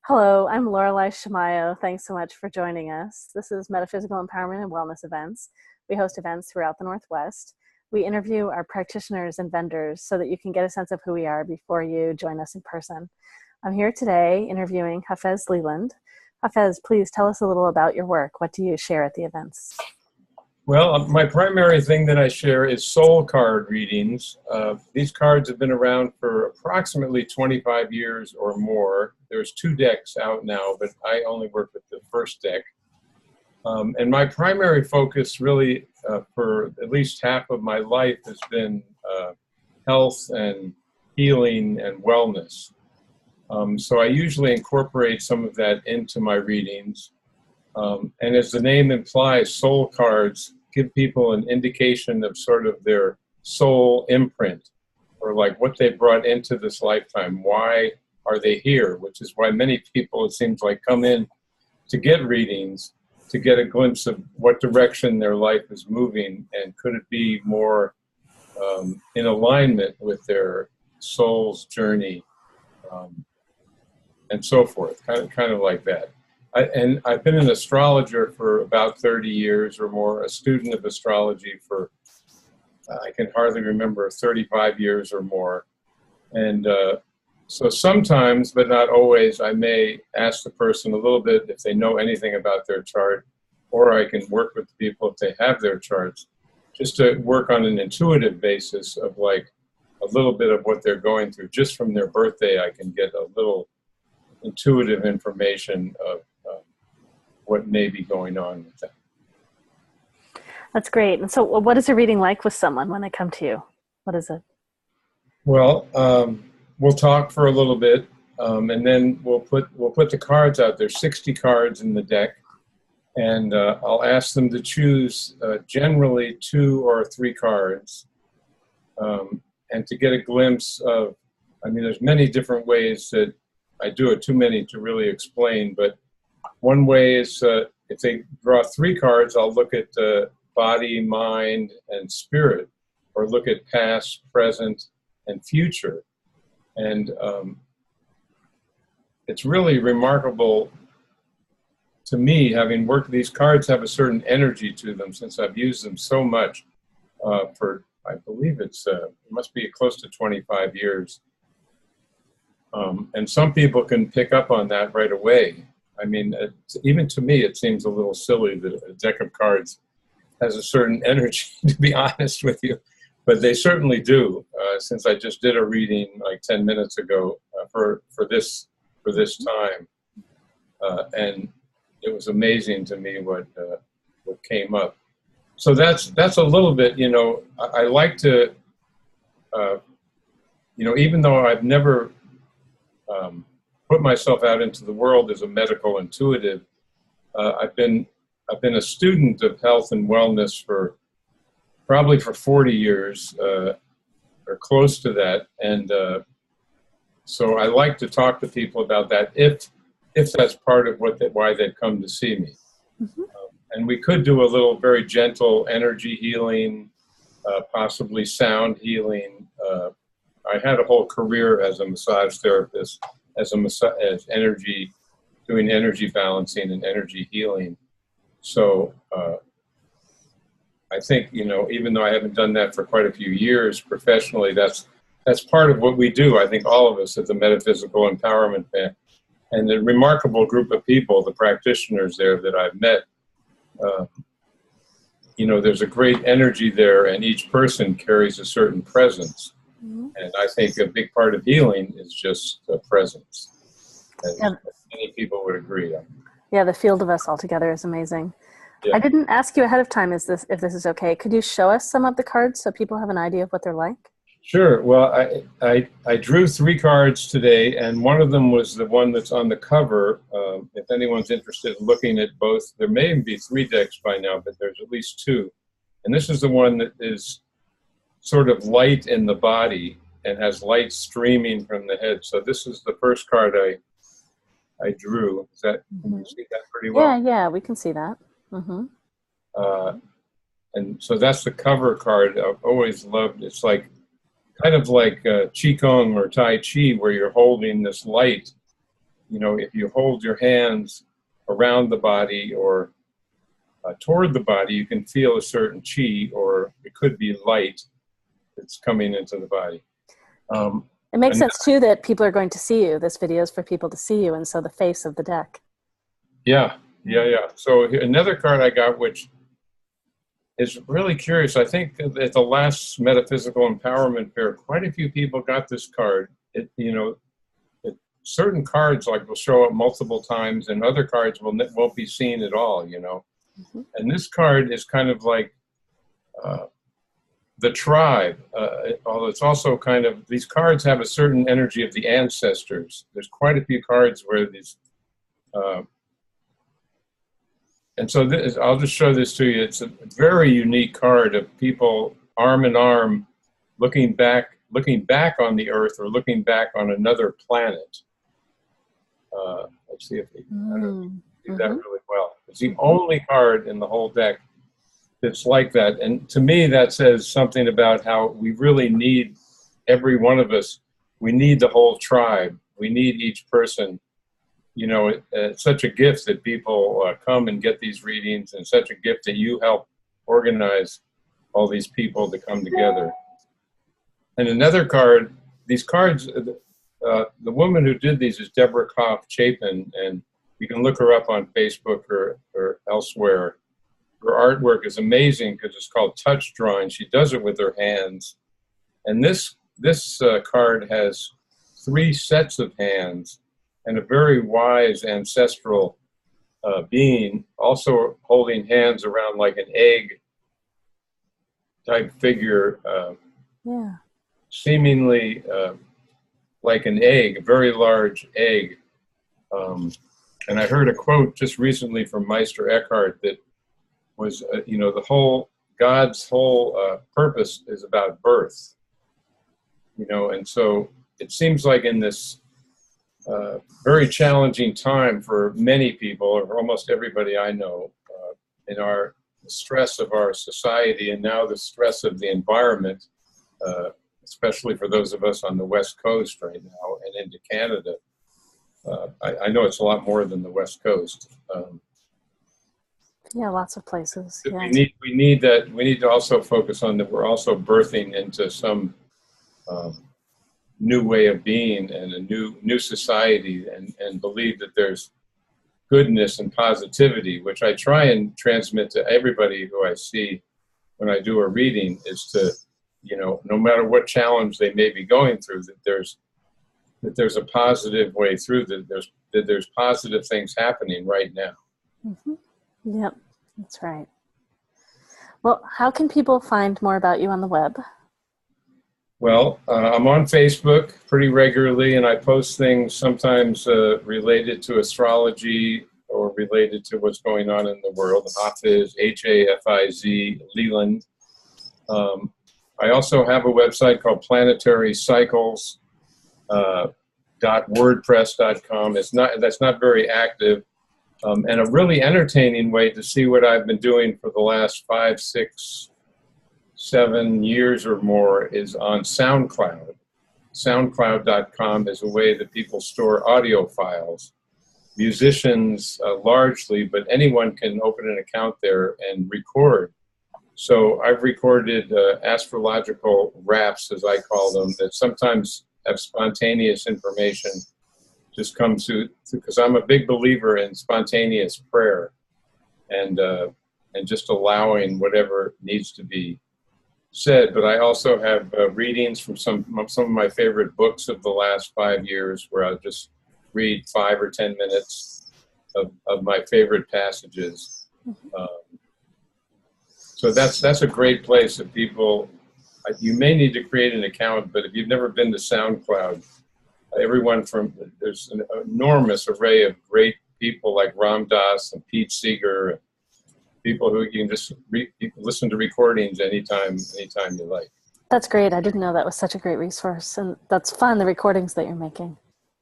Hello, I'm Lorelei Shamayo. Thanks so much for joining us. This is Metaphysical Empowerment and Wellness Events. We host events throughout the Northwest. We interview our practitioners and vendors so that you can get a sense of who we are before you join us in person. I'm here today interviewing Hafiz Leland. Hafiz, please tell us a little about your work. What do you share at the events? Well, my primary thing that I share is soul card readings. These cards have been around for approximately 25 years or more. There's 2 decks out now, but I only work with the first deck. And my primary focus really for at least half of my life has been health and healing and wellness. So I usually incorporate some of that into my readings. And as the name implies, soul cards give people an indication of sort of their soul imprint, or like what they brought into this lifetime. Why are they here? Which is why many people, it seems like, come in to get readings, to get a glimpse of what direction their life is moving, and could it be more in alignment with their soul's journey, and so forth, kind of like that. And I've been an astrologer for about 30 years or more, a student of astrology for, I can hardly remember, 35 years or more. And so sometimes, but not always, I may ask the person a little bit if they know anything about their chart, or I can work with people if they have their charts, just to work on an intuitive basis of like a little bit of what they're going through. Just from their birthday, I can get a little intuitive information of what may be going on with them. That's great. And so what is a reading like with someone when they come to you? What is it? Well, we'll talk for a little bit, and then we'll put the cards out. There's 60 cards in the deck, and I'll ask them to choose generally 2 or 3 cards, and to get a glimpse of, I mean, there's many different ways that I do it, too many to really explain, but one way is if they draw 3 cards, I'll look at body, mind, and spirit, or look at past, present, and future. And it's really remarkable to me, having worked, these cards have a certain energy to them since I've used them so much for, I believe it must be close to 25 years. And some people can pick up on that right away. I mean, even to me, it seems a little silly that a deck of cards has a certain energy, to be honest with you. But they certainly do, since I just did a reading like 10 minutes ago for this time. And it was amazing to me what came up. So that's a little bit, you know, I like to, you know, even though I've never put myself out into the world as a medical intuitive, I've been a student of health and wellness for probably for 40 years or close to that, and so I like to talk to people about that if that's part of why they've come to see me. Mm-hmm. And we could do a little very gentle energy healing, possibly sound healing. I had a whole career as a massage therapist, as doing energy balancing and energy healing. So I think, you know, even though I haven't done that for quite a few years professionally, that's part of what we do. I think all of us at the Metaphysical Empowerment Band, and the remarkable group of people, the practitioners there that I've met, you know, there's a great energy there, and each person carries a certain presence. Mm-hmm. And I think a big part of healing is just presence. And many people would agree. Yeah, the field of us all together is amazing. Yeah. I didn't ask you ahead of time if this is okay. Could you show us some of the cards so people have an idea of what they're like? Sure. Well, I drew 3 cards today, and one of them was the one that's on the cover. If anyone's interested in looking at both, there may be 3 decks by now, but there's at least 2. And this is the one that is sort of light in the body and has light streaming from the head. So this is the first card I drew. Can you see that pretty well? Yeah, we can see that. Mm-hmm. And so that's the cover card. I've always loved. It's like kind of like Qigong or Tai Chi, where you're holding this light. You know, if you hold your hands around the body or toward the body, you can feel a certain chi, or it could be light that's coming into the body. It makes sense too that people are going to see you. This video is for people to see you, and so the face of the deck. Yeah. So another card I got, which is really curious. I think at the last Metaphysical Empowerment Fair, quite a few people got this card. Certain cards will show up multiple times, and other cards won't be seen at all. Mm-hmm. And this card is kind of like the tribe. Although it's also kind of, these cards have a certain energy of the ancestors. There's quite a few cards where these. And so I'll just show this to you. It's a very unique card of people arm in arm, looking back on the Earth or looking back on another planet. Let's see if we can do that really well. It's the only card in the whole deck that's like that. And to me, that says something about how we really need every one of us. We need the whole tribe. We need each person. It's such a gift that people come and get these readings, and such a gift that you help organize all these people to come together. And another card, these cards, the woman who did these is Deborah Koff Chapin, and you can look her up on Facebook or elsewhere. Her artwork is amazing because it's called touch drawing. She does it with her hands. And this card has 3 sets of hands, and a very wise ancestral being, also holding hands around like an egg type figure, seemingly like an egg, a very large egg. And I heard a quote just recently from Meister Eckhart that was, God's whole purpose is about birth. And so it seems like in this very challenging time for many people, or almost everybody I know, in the stress of our society, and now the stress of the environment, especially for those of us on the West Coast right now and into Canada. I know it's a lot more than the West Coast. Yeah, lots of places. Yeah. We need that. We need to also focus on that. We're also birthing into some new way of being and a new society, and believe that there's goodness and positivity, which I try and transmit to everybody who I see when I do a reading, is to, no matter what challenge they may be going through, that there's a positive way through, that there's positive things happening right now. Mm-hmm. Yep, that's right. Well, how can people find more about you on the web? Well, I'm on Facebook pretty regularly, and I post things sometimes related to astrology or related to what's going on in the world. Hafiz, Hafiz, Leland. I also have a website called planetarycycles.wordpress.com. That's not very active, and a really entertaining way to see what I've been doing for the last 5, 6, 7 years or more is on SoundCloud. SoundCloud.com is a way that people store audio files. Musicians largely, but anyone can open an account there and record. So I've recorded astrological raps, as I call them, that sometimes have spontaneous information just comes through, because I'm a big believer in spontaneous prayer and just allowing whatever needs to be said. But I also have readings from some of my favorite books of the last 5 years, where I'll just read 5 or 10 minutes of my favorite passages. So that's a great place that people, you may need to create an account, but if you've never been to SoundCloud, there's an enormous array of great people like Ram Dass and Pete Seeger, people who you can just you can listen to recordings anytime you like. That's great. I didn't know that was such a great resource, and that's fun, the recordings that you're making.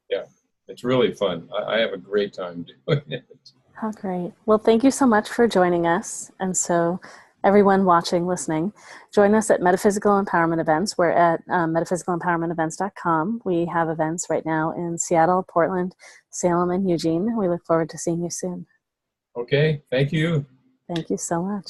Yeah, it's really fun. I have a great time doing it. How great. Well, thank you so much for joining us. And so everyone watching, listening, join us at Metaphysical Empowerment Events. We're at metaphysicalempowermentevents.com. We have events right now in Seattle, Portland, Salem, and Eugene. We look forward to seeing you soon. Okay, thank you. Thank you so much.